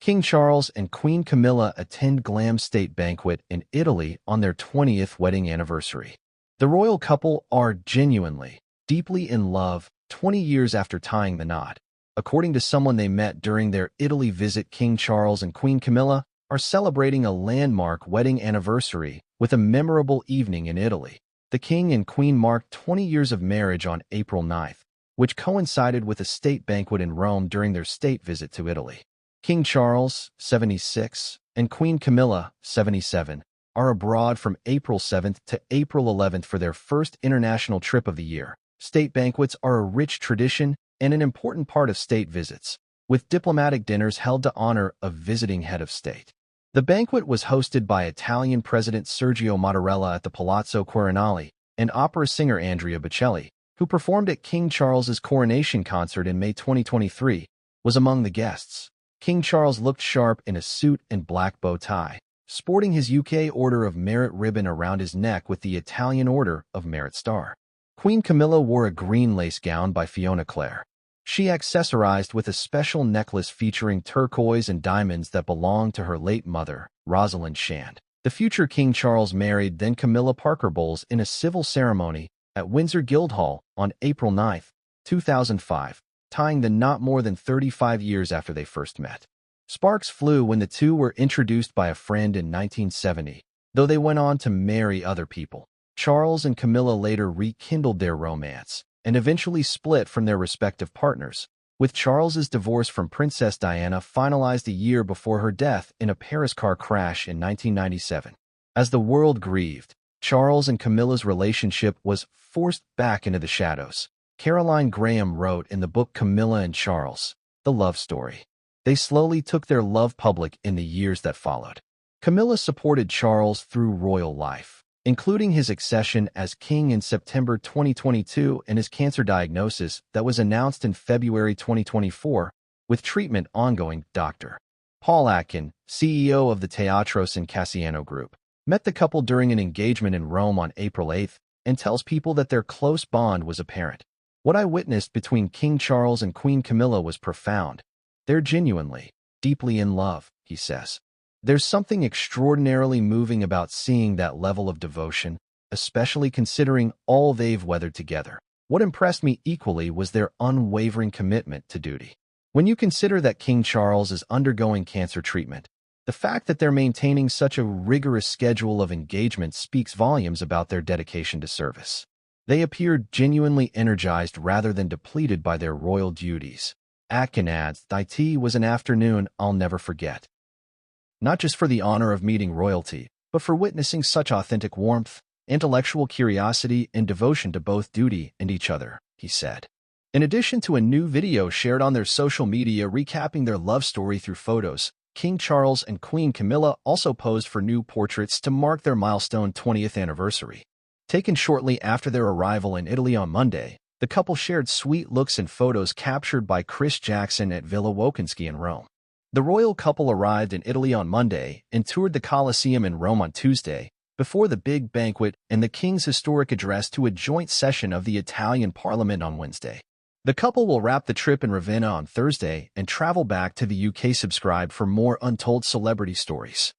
King Charles and Queen Camilla attend Glam state banquet in Italy on their 20th wedding anniversary. The royal couple are genuinely, deeply in love 20 years after tying the knot. According to someone they met during their Italy visit, King Charles and Queen Camilla are celebrating a landmark wedding anniversary with a memorable evening in Italy. The king and queen marked 20 years of marriage on April 9th, which coincided with a state banquet in Rome during their state visit to Italy. King Charles, 76, and Queen Camilla, 77, are abroad from April 7th to April 11th for their first international trip of the year. State banquets are a rich tradition and an important part of state visits, with diplomatic dinners held to honor a visiting head of state. The banquet was hosted by Italian President Sergio Mattarella at the Palazzo Quirinale, and opera singer Andrea Bocelli, who performed at King Charles's coronation concert in May 2023, was among the guests. King Charles looked sharp in a suit and black bow tie, sporting his UK Order of Merit ribbon around his neck with the Italian Order of Merit star. Queen Camilla wore a green lace gown by Fiona Clare. She accessorized with a special necklace featuring turquoise and diamonds that belonged to her late mother, Rosalind Shand. The future King Charles married then Camilla Parker Bowles in a civil ceremony at Windsor Guildhall on April 9, 2005. Tying the knot more than 35 years after they first met. Sparks flew when the two were introduced by a friend in 1970, though they went on to marry other people. Charles and Camilla later rekindled their romance and eventually split from their respective partners, with Charles's divorce from Princess Diana finalized a year before her death in a Paris car crash in 1997. As the world grieved, Charles and Camilla's relationship was forced back into the shadows. Caroline Graham wrote in the book Camilla and Charles, The Love Story. They slowly took their love public in the years that followed. Camilla supported Charles through royal life, including his accession as king in September 2022 and his cancer diagnosis that was announced in February 2024, with treatment ongoing. Dr. Paul Atkin, CEO of the Teatros and Cassiano Group, met the couple during an engagement in Rome on April 8 and tells people that their close bond was apparent. What I witnessed between King Charles and Queen Camilla was profound. They're genuinely, deeply in love, he says. There's something extraordinarily moving about seeing that level of devotion, especially considering all they've weathered together. What impressed me equally was their unwavering commitment to duty. When you consider that King Charles is undergoing cancer treatment, the fact that they're maintaining such a rigorous schedule of engagement speaks volumes about their dedication to service. They appeared genuinely energized rather than depleted by their royal duties. Atkin adds, "It was an afternoon I'll never forget. Not just for the honor of meeting royalty, but for witnessing such authentic warmth, intellectual curiosity, and devotion to both duty and each other," he said. In addition to a new video shared on their social media recapping their love story through photos, King Charles and Queen Camilla also posed for new portraits to mark their milestone 20th anniversary. Taken shortly after their arrival in Italy on Monday, the couple shared sweet looks and photos captured by Chris Jackson at Villa Wokinski in Rome. The royal couple arrived in Italy on Monday and toured the Colosseum in Rome on Tuesday, before the big banquet and the king's historic address to a joint session of the Italian Parliament on Wednesday. The couple will wrap the trip in Ravenna on Thursday and travel back to the UK. Subscribe for more untold celebrity stories.